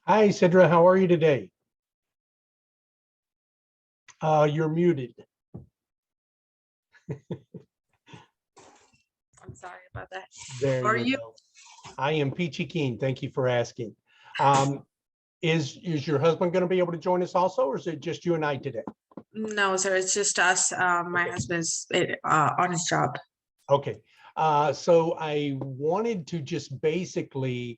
Hi, Sidra. How are you today? You're muted. I'm sorry about that. There How are you you? go. I am peachy keen. Thank you for asking. Um, is your husband going to be able to join us also, or is it just you and I today? No, sir, it's just us. My Okay. husband's on his job. Okay. So I wanted to just basically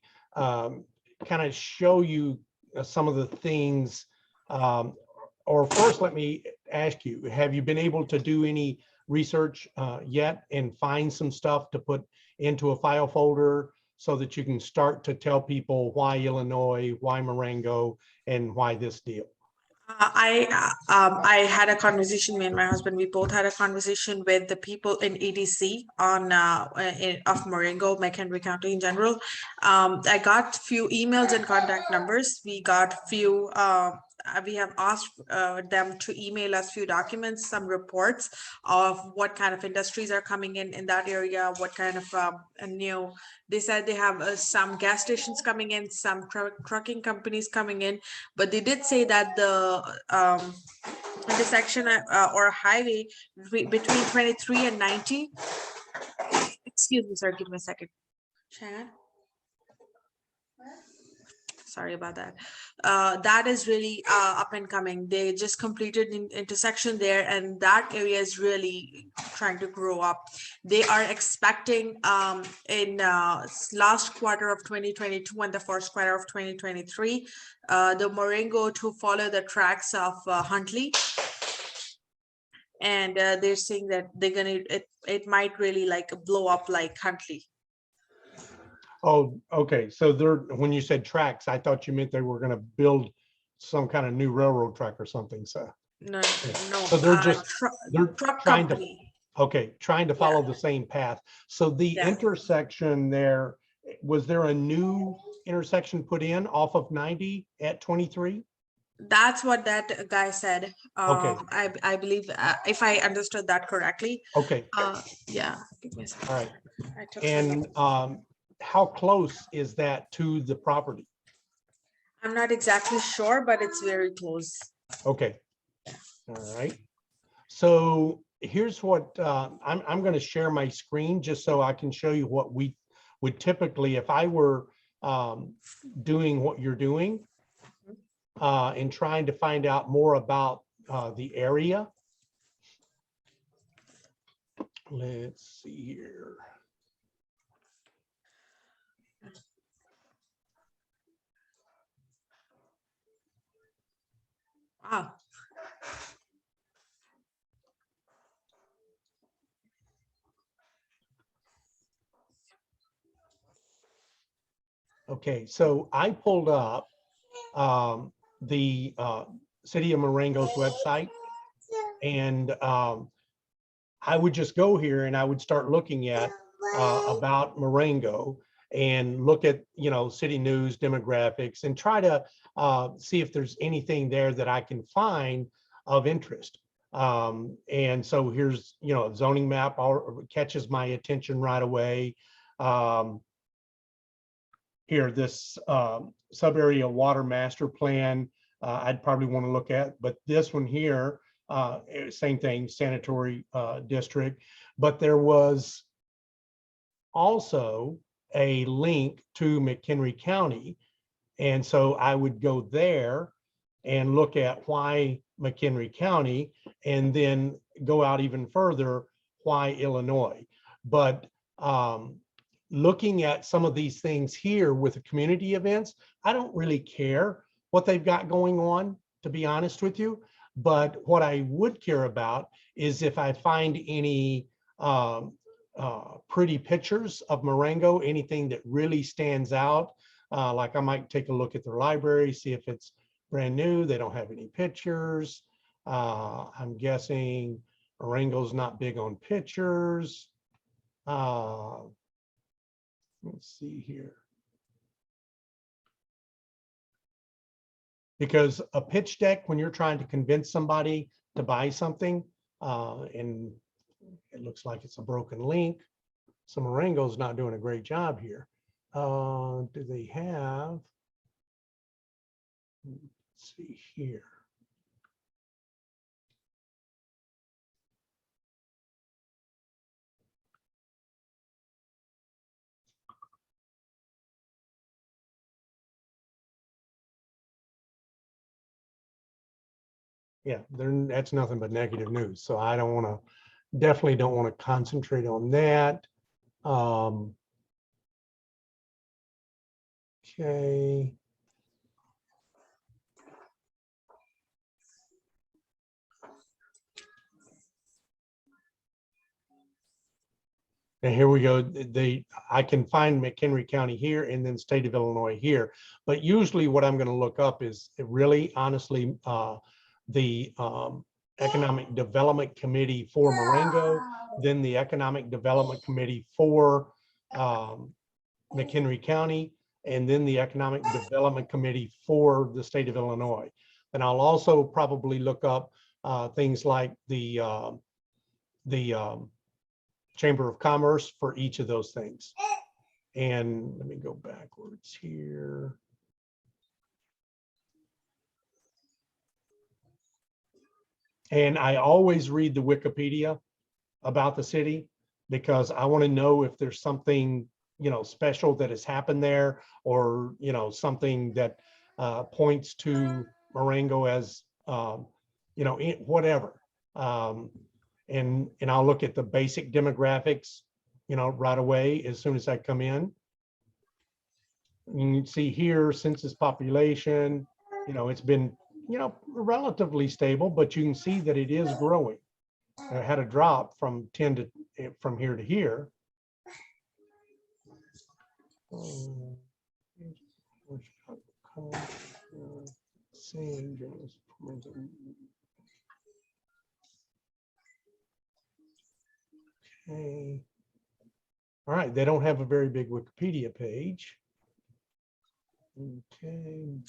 kind of show you some of the things. Or first, let me ask you, have you been able to do any research yet and find some stuff to put into a file folder so that you can start to tell people why Illinois, why Morengo, and why this deal? I had a conversation. Me and my husband, we both had a conversation with the people in EDC on of Morengo, McHenry County in general. I got few emails and contact numbers. We got few. We have asked them to email us few documents, some reports of what kind of industries are coming in that area, what kind of new. They said they have some gas stations coming in, some trucking companies coming in, but they did say that the intersection or highway between 23 and 90. Excuse me, sir, give me a second. Shannon? Sorry about that. That is really up and coming. They just completed an intersection there, and that area is really trying to grow up. They are expecting in last quarter of 2022 and the first quarter of 2023, the Morengo to follow the tracks of Huntley. And they're saying that it might really like blow up like Huntley. Oh, okay. So when you said tracks, I thought you meant they were going to build some kind of new railroad track or something. So No, so they're truck trying company. trying to Yeah, follow the same path. So the yeah. intersection there, was there a new intersection put in off of 90 at 23? That's what that guy said. Okay. I believe if I understood that correctly. Okay. Yeah. Give me a second. All right. I took And how close is that to the property? I'm not exactly sure, but it's very close. Okay. All right. So here's what I'm going to share my screen just so I can show you what we would typically, if I were doing what you're doing and trying to find out more about the area. Let's see here. Wow. Okay, so I pulled up the City of Morengo's website, and I would just go here and I would start looking at about Morengo and look at, city news, demographics, and try to see if there's anything there that I can find of interest. And so here's, a zoning map catches my attention right away. Here, this sub-area water master plan, I'd probably want to look at, but this one here, same thing, sanitary district, but there was also a link to McHenry County. And so I would go there and look at why McHenry County, and then go out even further, why Illinois. But looking at some of these things here with the community events, I don't really care what they've got going on, to be honest with you. But what I would care about is if I find any pretty pictures of Morengo, anything that really stands out. Like I might take a look at their library, see if it's brand new. They don't have any pictures. I'm guessing Morengo's not big on pictures. Let's see here. Because a pitch deck, when you're trying to convince somebody to buy something, and it looks like it's a broken link, so Morengo's not doing a great job here. Do they have? Let's see here. Yeah, that's nothing but negative news. So I don't want to, definitely don't want to concentrate on that. Okay. And here we go. I can find McHenry County here and then state of Illinois here. But usually what I'm going to look up is really honestly the Economic Development Committee for Morengo, then the Economic Development Committee for McHenry County, and then the Economic Development Committee for the state of Illinois. And I'll also probably look up things like the Chamber of Commerce for each of those things. And let me go backwards here. And I always read the Wikipedia about the city because I want to know if there's something, you know, special that has happened there, or, you know, something that points to Morengo as, you know, whatever. And I'll look at the basic demographics, you know, right away as soon as I come in. You can see here census population, you know, it's been, you know, relatively stable, but you can see that it is growing. It had a drop from 10 to from here to here. Okay. All right, they don't have a very big Wikipedia page. Okay.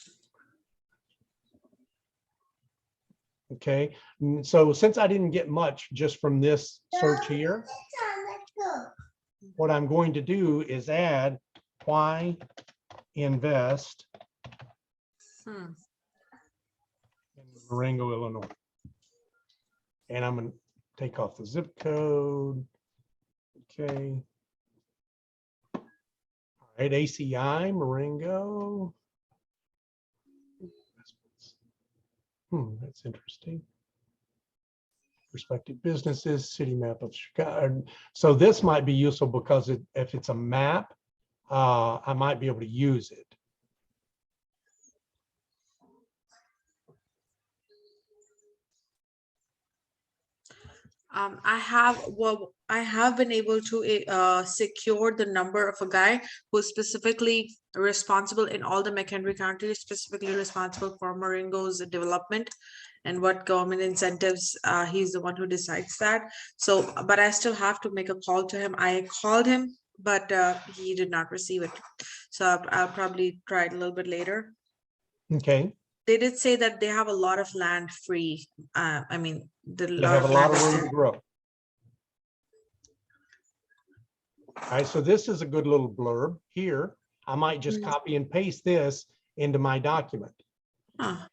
Okay, so since I didn't get much just from this search here, what I'm going to do is add why invest in Morengo, Illinois. And I'm going to take off the zip code. Okay. All right, ACI, Morengo. That's interesting. Prospective businesses, city map of Chicago. So this might be useful because if it's a map, I might be able to use it. I have been able to secure the number of a guy who's specifically responsible in all the McHenry County, specifically responsible for Morengo's development and what government incentives. He's the one who decides that. So, but I still have to make a call to him. I called him, but he did not receive it. So I'll probably try it a little bit later. Okay. They did say that they have a lot of land free. I mean, they have a lot of room to grow. All right, so this is a good little blurb here. I might just copy and paste this into my document. Huh.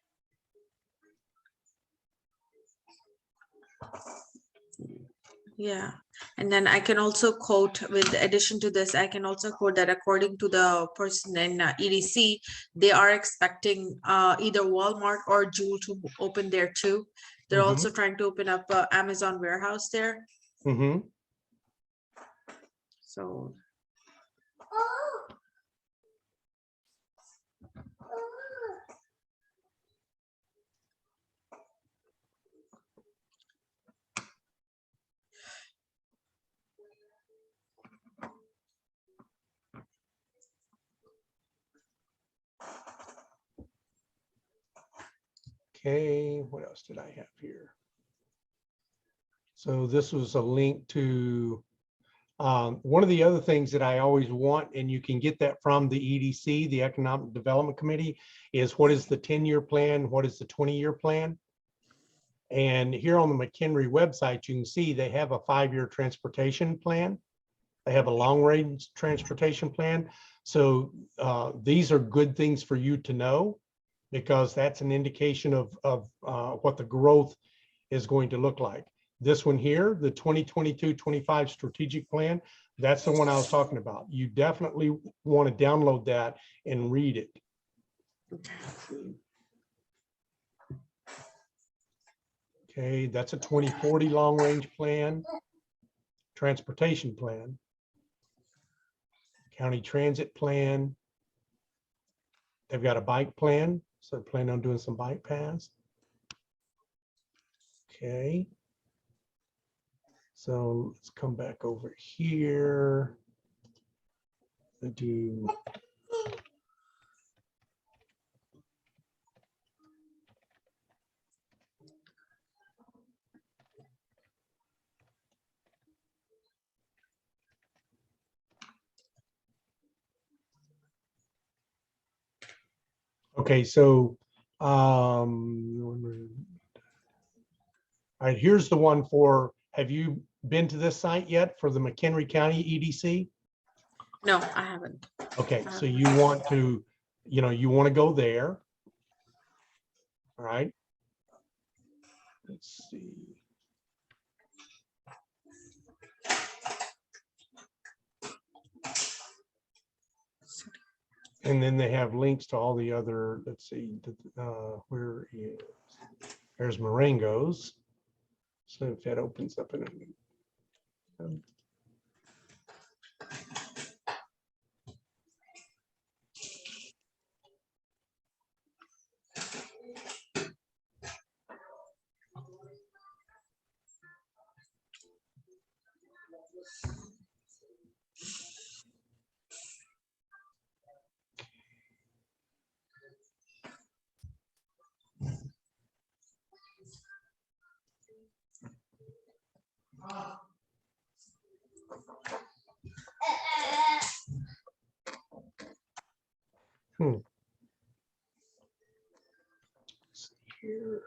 Yeah, and then I can also quote, with addition to this, I can also quote that according to the person in EDC, they are expecting either Walmart or Jewel to open there too. They're also trying to open up Amazon warehouse there. So. Okay, what else did I have here? So this was a link to one of the other things that I always want, and you can get that from the EDC, the Economic Development Committee, is what is the 10-year plan? What is the 20-year plan? And here on the McHenry website, you can see they have a 5-year transportation plan. They have a long-range transportation plan. So these are good things for you to know. because that's an indication of what the growth is going to look like. This one here, the 2022-25 strategic plan, that's the one I was talking about. You definitely want to download that and read it. Okay, that's a 2040 long range plan, transportation plan, county transit plan. They've got a bike plan, so they plan on doing some bike paths. Okay. So let's come back over here and do. Okay, so all right, here's the one for, have you been to this site yet for the McHenry County EDC? No, I haven't. Okay, so you want to, you want to go there. All right. Let's see. And then they have links to all the other, let's see, where is, there's Morengo's. So if that opens up in a, let's see here.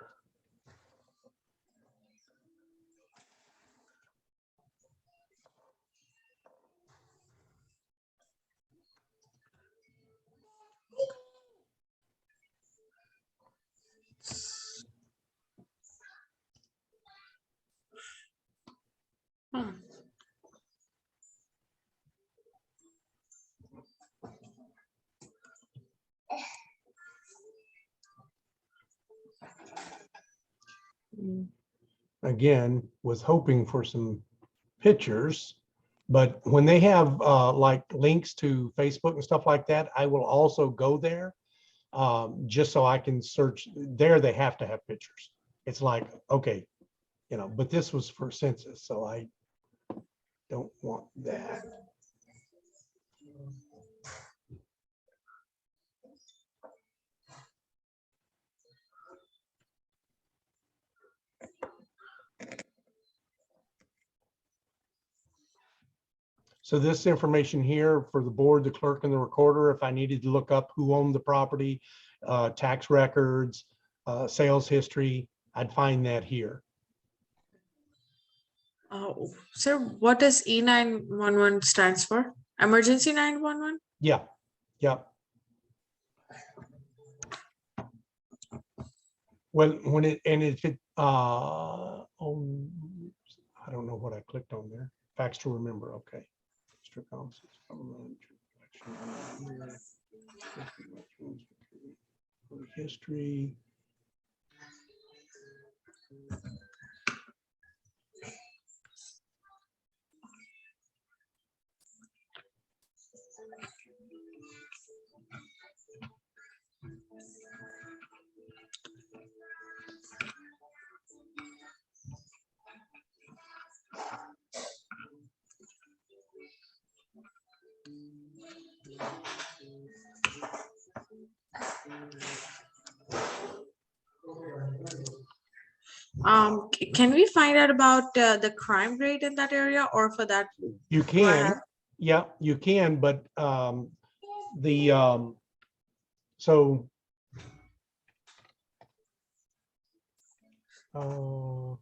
Again, was hoping for some pictures, but when they have like links to Facebook and stuff like that, I will also go there just so I can search there. They have to have pictures. It's like, okay, but this was for census, so I don't want that. So this information here for the board, the clerk and the recorder, if I needed to look up who owned the property, tax records, sales history, I'd find that here. Oh, sir, what does E911 stands for? Emergency 911? Yeah, yeah. When it, and if it, I don't know what I clicked on there. Facts to remember, okay. History. Can we find out about the crime rate in that area, or for that? You can, yeah, you can, but so how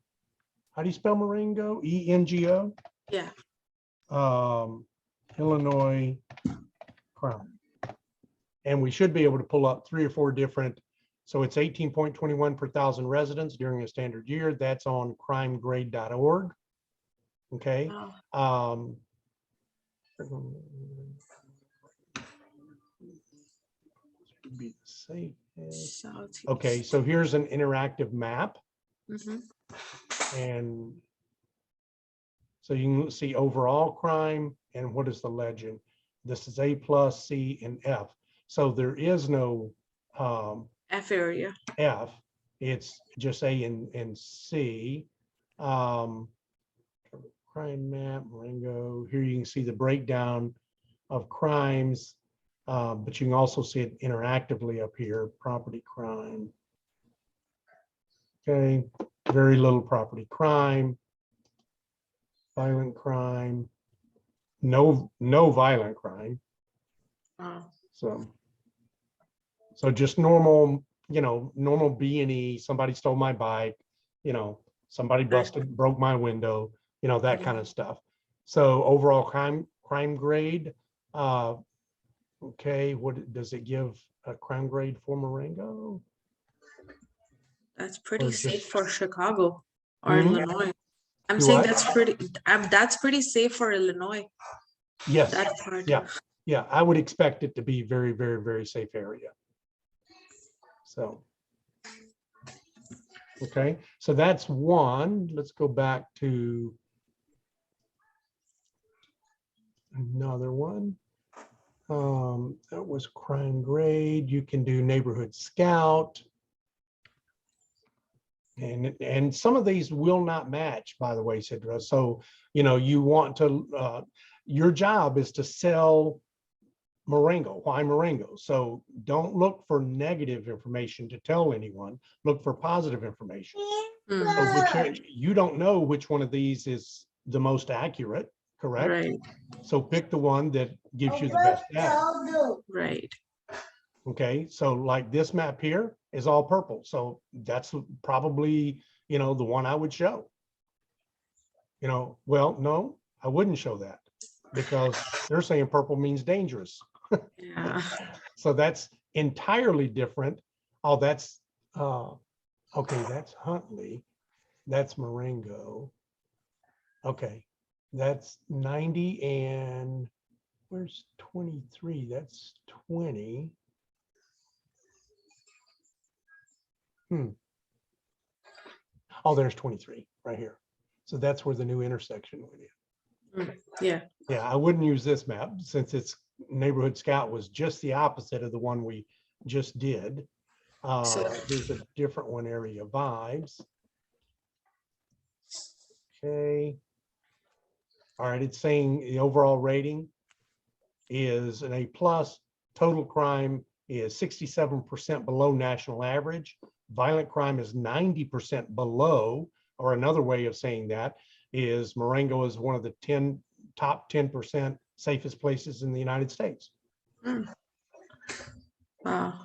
do you spell Morengo? E-N-G-O? Yeah. Illinois crime. And we should be able to pull up 3 or 4 different So it's 18.21 per thousand residents during a standard year. That's on crimegrade.org. Okay. Oh, Be the safest. Southeast. Okay, so here's an interactive map, Mhm. and so you can see overall crime and what is the legend. This is A+, C, and F. So there is no F area. F. It's just A and C. Crime map, Morengo. Here you can see the breakdown of crimes, but you can also see it interactively up here, property crime. Okay, very little property crime, violent crime, no violent crime. Oh, So just normal, normal B&E, somebody stole my bike, somebody broke my window, that kind of stuff. So overall crime grade, okay, what does it give a crime grade for Morengo? that's pretty Or safe just- for Chicago or Hmm? Illinois. I'm Do saying what? that's pretty safe for Illinois. Yes, That part. yeah, I would expect it to be very, very, very safe area. So, okay, so that's one. Let's go back to another one. That was crime grade. You can do neighborhood scout. And some of these will not match, by the way, Sidra. So, you want to, your job is to sell Morengo, why Morengo. So don't look for negative information to tell anyone, look for positive information. So you don't know which one of these is the most accurate, correct? Right. So pick the one that gives you the best data. Right. Okay, so like this map here is all purple. So that's probably, the one I would show. Well, no, I wouldn't show that because they're saying purple means dangerous. Yeah. So that's entirely different. Oh, that's, okay, that's Huntley. That's Morengo. Okay, that's 90 and where's 23? That's 20. Oh, there's 23 right here. So that's where the new intersection went in. Yeah. Yeah, I wouldn't use this map since its neighborhood scout was just the opposite of the one we just did. There's a different one, area vibes. Okay. All right, it's saying the overall rating is an A+. Total crime is 67% below national average. Violent crime is 90% below, or another way of saying that is Morengo is one of the top 10% safest places in the United States. Wow.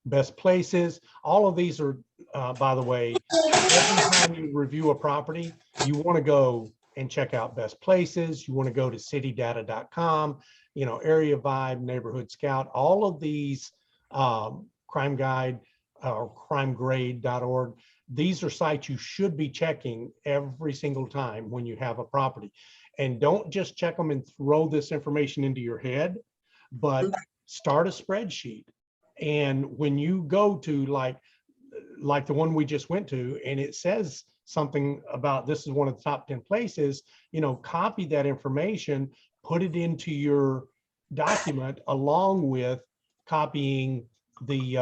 Best places. All of these are, by the way, every time you review a property, you want to go and check out best places. You want to go to citydata.com, area vibe, neighborhood scout, all of these, crime guide or crimegrade.org. These are sites you should be checking every single time when you have a property. And don't just check them and throw this information into your head, but start a spreadsheet. And when you go to like the one we just went to, and it says something about this is one of the top 10 places, copy that information, put it into your document along with copying the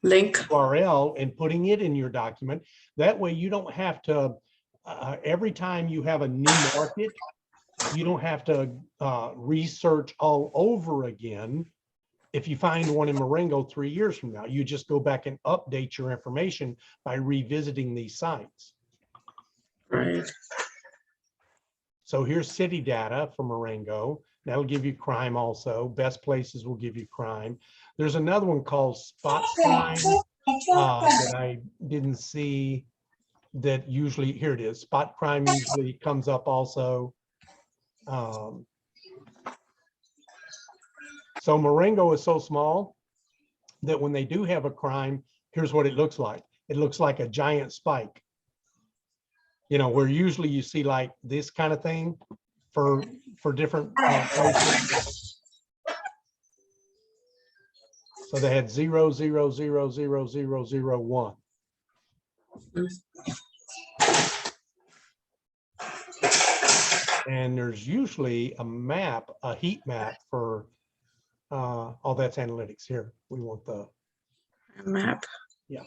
Link. URL and putting it in your document. That way you don't have to, every time you have a new market, you don't have to research all over again. If you find one in Morengo 3 years from now, you just go back and update your information by revisiting these sites. Right. So here's city data for Morengo. That'll give you crime also. Best places will give you crime. There's another one called Spot Crime that I didn't see that usually, here it is. Spot Crime usually comes up also. So Morengo is so small that when they do have a crime, here's what it looks like. It looks like a giant spike. You know, where usually you see like this kind of thing for different places. So they had 0, 0, 0, 0, 0, 0, 1. And there's usually a map, a heat map for, oh, that's analytics here. We want the map. Yeah.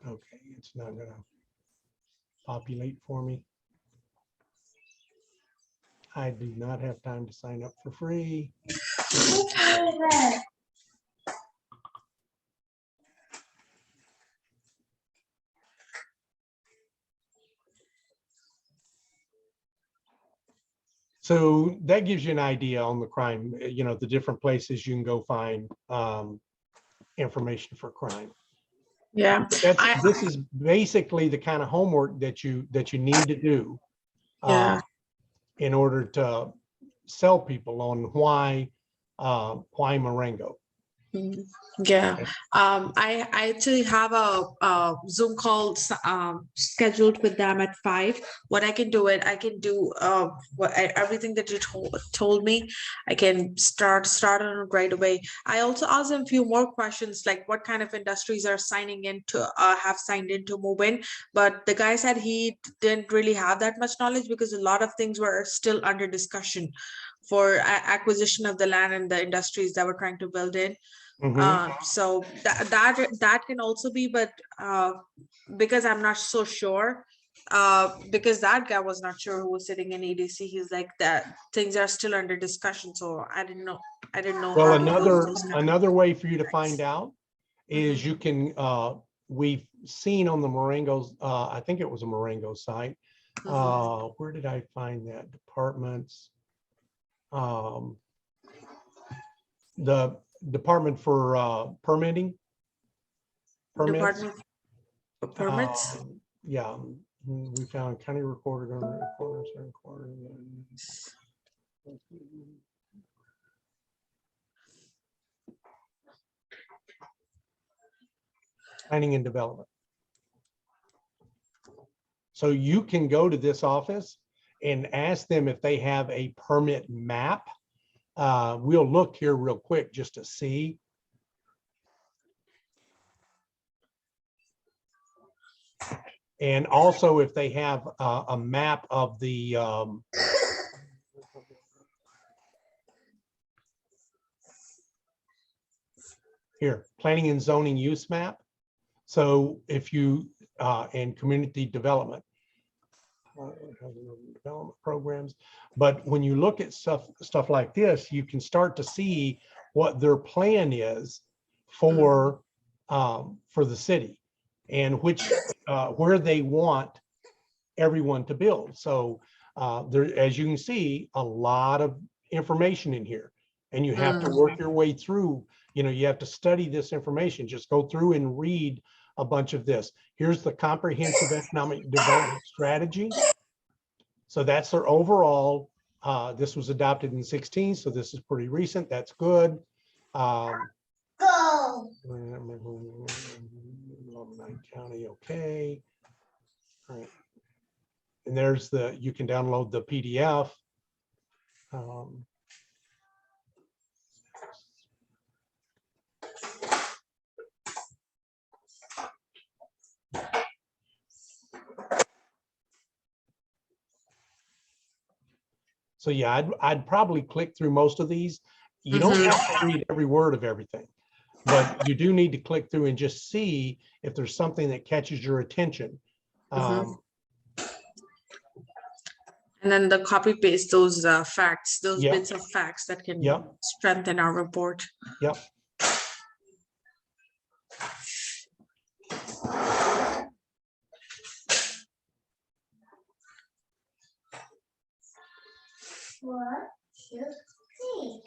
Okay, it's not gonna populate for me. I do not have time to sign up for free. So that gives you an idea on the crime, you know, the different places you can go find information for crime. Yeah, This is basically the kind of homework that you need to do in order to sell people on why Morengo. Yeah, I actually have a Zoom call scheduled with them at 5. What I can do I can do everything that you told me. I can start on it right away. I also asked them a few more questions, like what kind of industries are signing into have signed into Mobin, but the guy said he didn't really have that much knowledge because a lot of things were still under discussion for acquisition of the land and the industries that we're trying to build in. So that can also be, but because I'm not so sure, because that guy was not sure who was sitting in EDC. He's like, that things are still under discussion, so I didn't know. Well, another way for you to find out is you can we've seen on the Morengo's, I think it was a Morengo site. Where did I find that? Departments, the Department for permitting. Permits. Department for permits. Yeah, we found county recorder. Planning and development. So you can go to this office and ask them if they have a permit map. We'll look here real quick just to see. And also if they have a map of the here, planning and zoning use map. So if you, and community development programs, but when you look at stuff like this, you can start to see what their plan is for the city and which where they want everyone to build. So there, as you can see, a lot of information in here, and you have to work your way through. You know, you have to study this information. Just go through and read a bunch of this. Here's the comprehensive economic development strategy. So that's their overall. This was adopted in 2016, so this is pretty recent. That's good. County, okay. All right. And there's the, you can download the PDF. So yeah, I'd probably click through most of these. You don't have to read every word of everything, but you do need to click through and just see if there's something that catches your attention. And then the copy paste those facts, those bits of facts that can strengthen our report. What you think?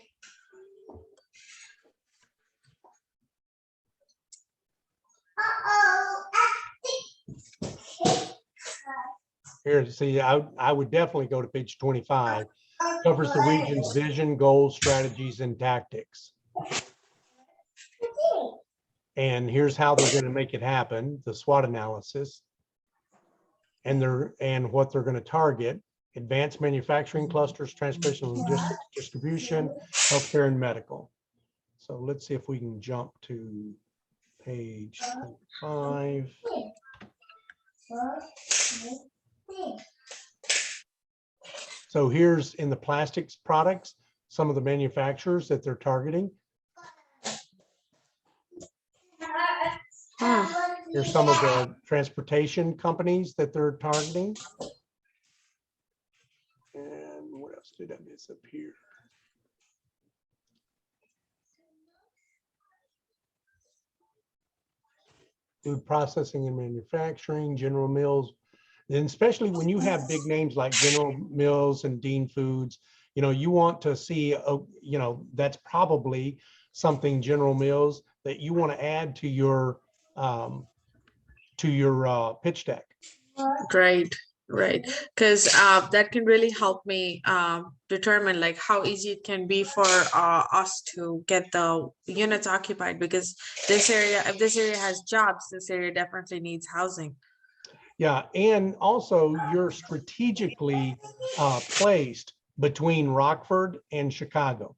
Uh-oh. Here, see, I would definitely go to page 25. Covers the region's vision, goals, strategies, and tactics. And here's how they're going to make it happen, the SWOT analysis. And what they're going to target: advanced manufacturing clusters, transportation, logistics, distribution, healthcare, and medical. So let's see if we can jump to page 5. So here's in the plastics products, some of the manufacturers that they're targeting. Here's some of the transportation companies that they're targeting. And what else did I miss up here? Food processing and manufacturing, General Mills. And especially when you have big names like General Mills and Dean Foods, you know, you want to see, you know, that's probably something, General Mills, that you want to add to your pitch deck. Right, right. Because that can really help me determine like how easy it can be for us to get the units occupied, because this area, if this area has jobs, this area definitely needs housing. Yeah, and also you're strategically placed between Rockford and Chicago.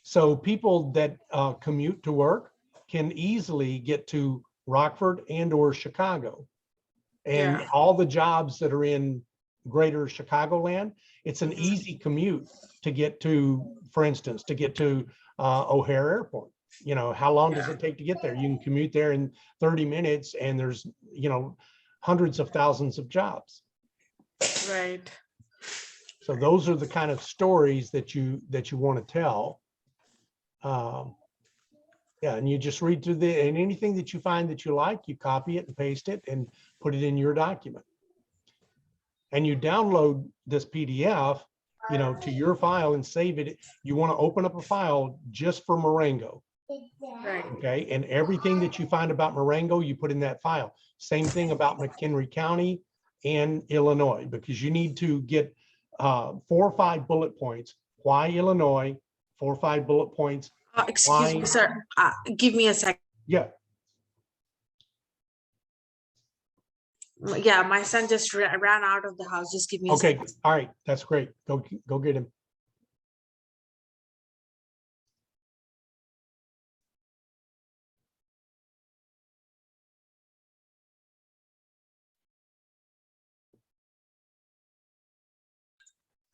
So people that commute to work can easily get to Rockford and or Chicago. And all the jobs that are in greater Chicagoland, it's an easy commute to get to, for instance, to get to O'Hare Airport. You know, how long does it take to get there? You can commute there in 30 minutes and there's, you know, hundreds of thousands of jobs. Right. So those are the kind of stories that you want to tell. Yeah, and you just read through and anything that you find that you like, you copy it and paste it and put it in your document. And you download this PDF, you know, to your file and save it. You want to open up a file just for Morengo. Right. Okay, and everything that you find about Morengo, you put in that file. Same thing about McHenry County and Illinois, because you need to get 4 or 5 bullet points. Why Illinois? 4 or 5 bullet points. Excuse me, sir. Give me a second. Yeah. Yeah, my son just ran out of the house. Just give me a Okay. second. All right. That's great. Go get him.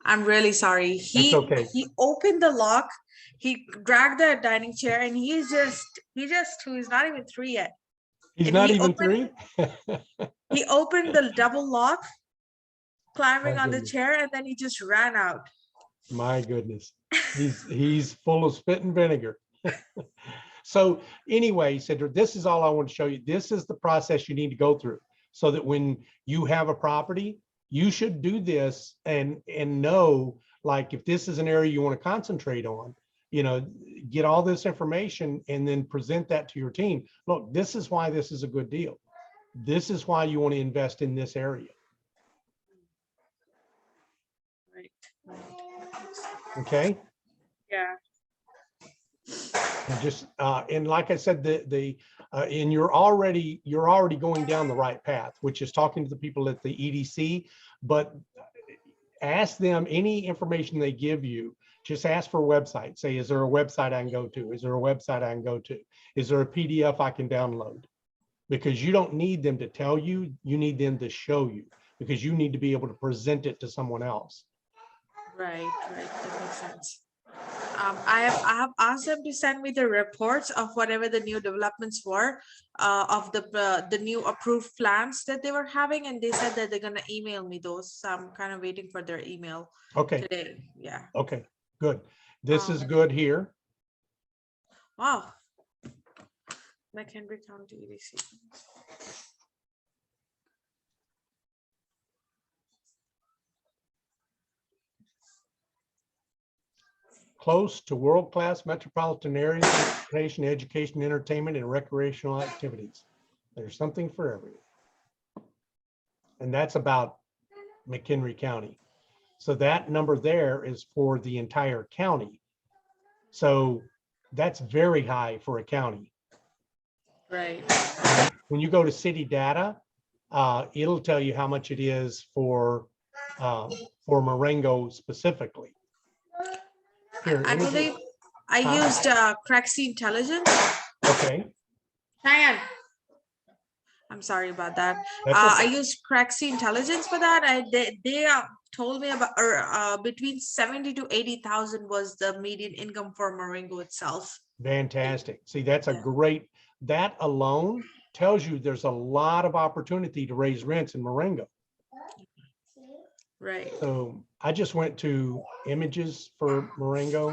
I'm really sorry. That's okay. He opened the lock, he dragged the dining chair, and he's not even 3 yet. He's And not he even opened- 3. He opened the double lock, climbing My on the goodness. chair, and then he just ran out. My goodness. He's full of spit and vinegar. So anyway, Sidra, this is all I want to show you. This is the process you need to go through so that when you have a property, you should do this and know, like, if this is an area you want to concentrate on, you know, get all this information and then present that to your team. Look, this is why this is a good deal. This is why you want to invest in this area. Right. Okay. Yeah. And just and like I said, and you're already going down the right path, which is talking to the people at the EDC. But ask them any information they give you. Just ask for a website. Say, is there a website I can go to? Is there a website I can go to? Is there a PDF I can download? Because you don't need them to tell you. You need them to show you, because you need to be able to present it to someone else. Right. That makes sense. I have asked them to send me the reports of whatever the new developments were, of the new approved plans that they were having, and they said that they're gonna email me those. So I'm kind of waiting for their email today. Yeah. Okay, good. This is good here. Wow. McHenry County EDC. Close to world-class metropolitan areas, transportation, education, entertainment, and recreational activities. There's something for everyone. And that's about McHenry County. So that number there is for the entire county. So that's very high for a county. Right. When you go to city data, it'll tell you how much it is for Morengo specifically. Here, I let me believe I Huh? used Craxy Intelligence. okay, Cheyenne. I'm sorry about that. that's I okay. used Craxy Intelligence for that. They told me about between 70 to 80,000 was the median income for Morengo itself. Fantastic. See, that's a Yeah. great, that alone tells you there's a lot of opportunity to raise rents in Morengo. Right. So I just went to images for Morengo,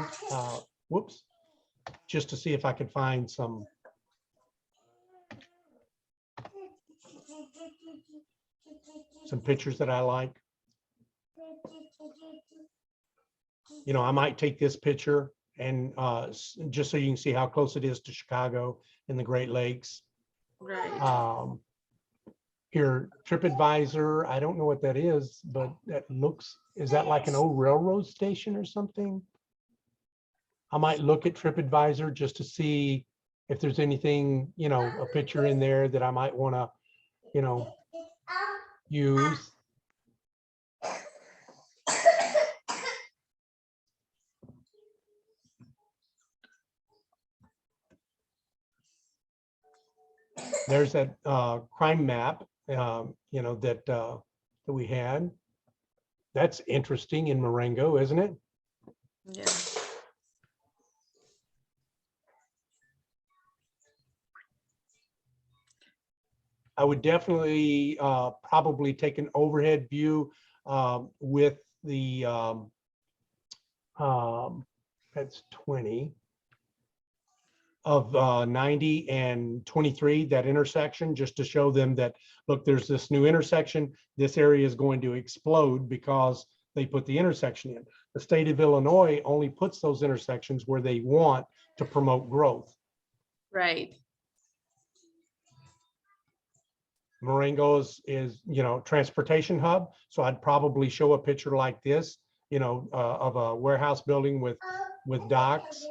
whoops, just to see if I could find some. Some pictures that I like. You know, I might take this picture and just so you can see how close it is to Chicago and the Great Lakes. Right. Here, TripAdvisor, I don't know what that is, but that looks, is that like an old railroad station or something? I might look at TripAdvisor just to see if there's anything, you know, a picture in there that I might want to, you know, use. There's that crime map, you know, that we had. That's interesting in Morengo, isn't it? Yeah. I would definitely probably take an overhead view with the, that's 20, of 90 and 23, that intersection, just to show them that, look, there's this new intersection. This area is going to explode because they put the intersection in. The state of Illinois only puts those intersections where they want to promote growth. Right. Morengo is, you know, transportation hub. So I'd probably show a picture like this, you know, of a warehouse building with docks,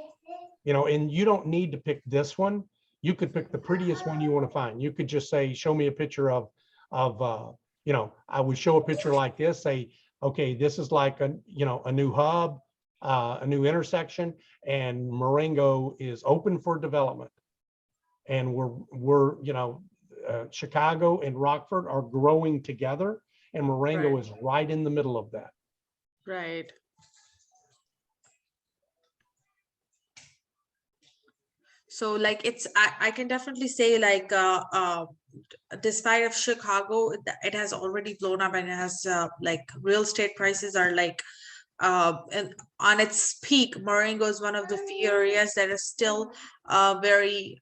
you know, and you don't need to pick this one. You could pick the prettiest one you want to find. You could just say, show me a picture of, you know, I would show a picture like this, say, okay, this is like a, you know, a new hub, a new intersection, and Morengo is open for development. And we're, you know, Chicago and Rockford are growing together, and Morengo Right. is right in the middle of that. Right. So like I can definitely say like despite of Chicago, it has already blown up, and it has like real estate prices are like and on its peak. Morengo is one of the few areas that is still very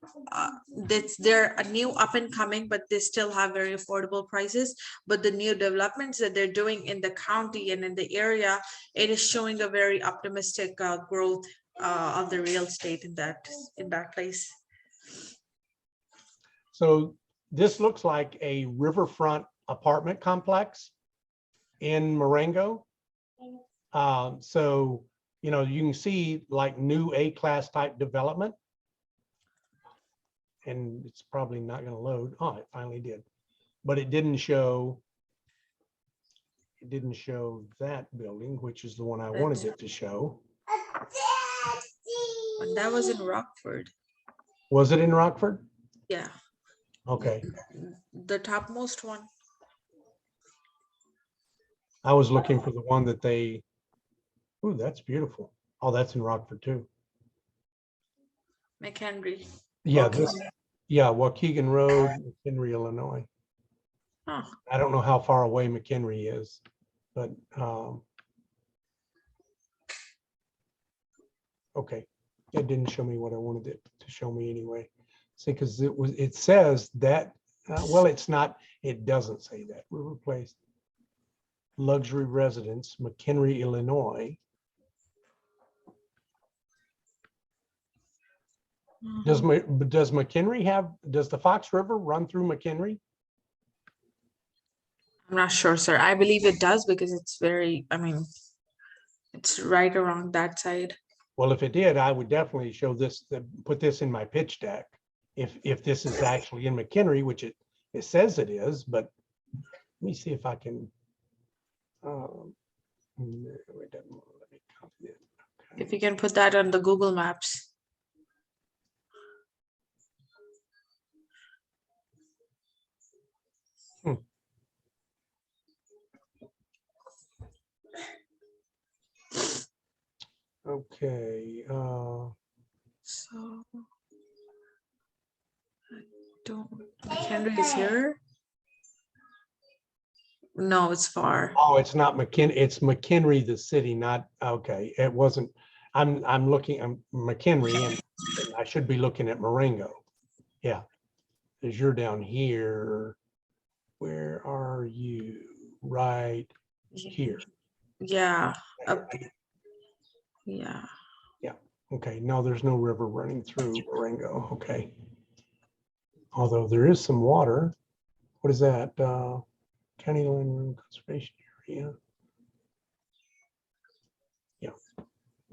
they're a new up and coming, but they still have very affordable prices. But the new developments that they're doing in the county and in the area, it is showing a very optimistic growth of the real estate in that place. So this looks like a riverfront apartment complex in Morengo. So, you know, you can see like new A-class type development. And it's probably not going to load. Oh, it finally did. But it didn't show that building, which is the one I wanted it to show. And that was in Rockford. Was it in Rockford? Yeah. Okay. The topmost one. I was looking for the one that they, ooh, that's beautiful. Oh, that's in Rockford too. McHenry. Yeah, Okay. this, yeah, Waukegan Road, McHenry, Illinois. Huh. I don't know how far away McHenry is, but okay, it didn't show me what I wanted it to show me anyway. See, because it says that, well, it's not, it doesn't say that. We replaced luxury residence, McHenry, Illinois. Does McHenry have, does the Fox River run through McHenry? I'm not sure, sir. I believe it does because it's very, I mean, it's right around that side. Well, if it did, I would definitely show this, put this in my pitch deck. If this is actually in McHenry, which it says it is, but let me see if I can. No, it doesn't want to let me copy it. Okay. If you can put that on the Google Maps. Okay. So I don't, McHenry is here. No, it's far. Oh, it's not McKinney, it's McHenry, the city, not, okay, it wasn't, I'm looking, I'm McHenry, and I should be looking at Morengo. Yeah, because you're down here. Where are you? Right here. Yeah. Yeah. Okay, no, there's no river running through Morengo, okay. Although there is some water. What is that? County Land Room Conservation Area. Yeah,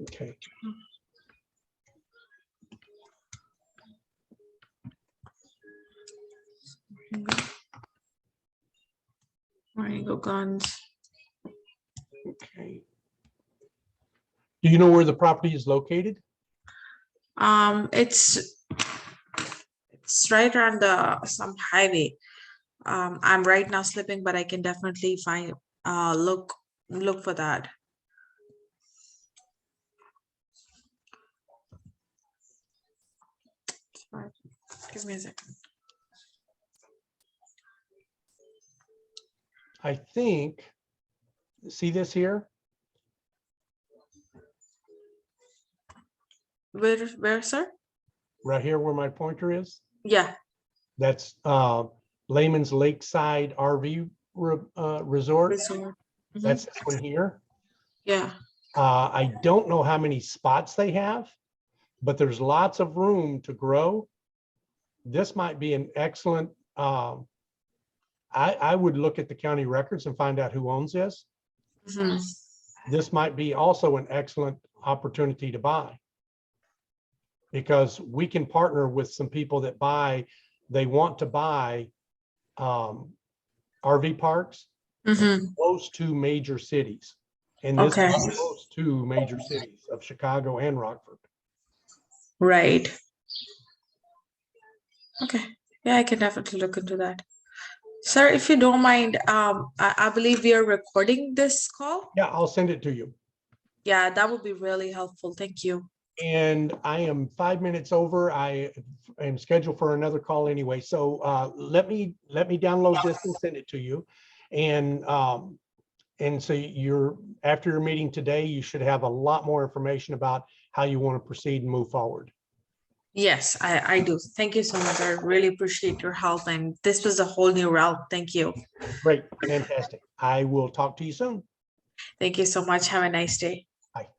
okay. Morengo Guns. Okay. Do you know where the property is located? It's right around some highway. I'm right now slipping, but I can definitely find look for that. Right. Give me a second. I think, see this here? Where, sir? Right here where my pointer is? Yeah. That's Layman's Lakeside RV Resort. Resort. Mhm. That's this one here. Yeah. I don't know how many spots they have, but there's lots of room to grow. This might be an excellent, I would look at the county records and find out who owns this. Mhm. This might be also an excellent opportunity to buy, because we can partner with some people that they want to buy RV parks Mhm. close to major cities. And this Okay. is close to major cities of Chicago and Rockford. Right. Okay. Yeah, I can definitely look into that. Sir, if you don't mind, I believe we are recording this call. Yeah, I'll send it to you. Yeah, that would be really helpful. Thank you. And I am 5 minutes over. I am scheduled for another call anyway. So let me download this and send it to you. And so after your meeting today, you should have a lot more information about how you want to proceed and move forward. Yes, I do. Thank you so much. I really appreciate your help. And this was a whole new route. Thank you. Great, fantastic. I will talk to you soon. Thank you so much. Have a nice day.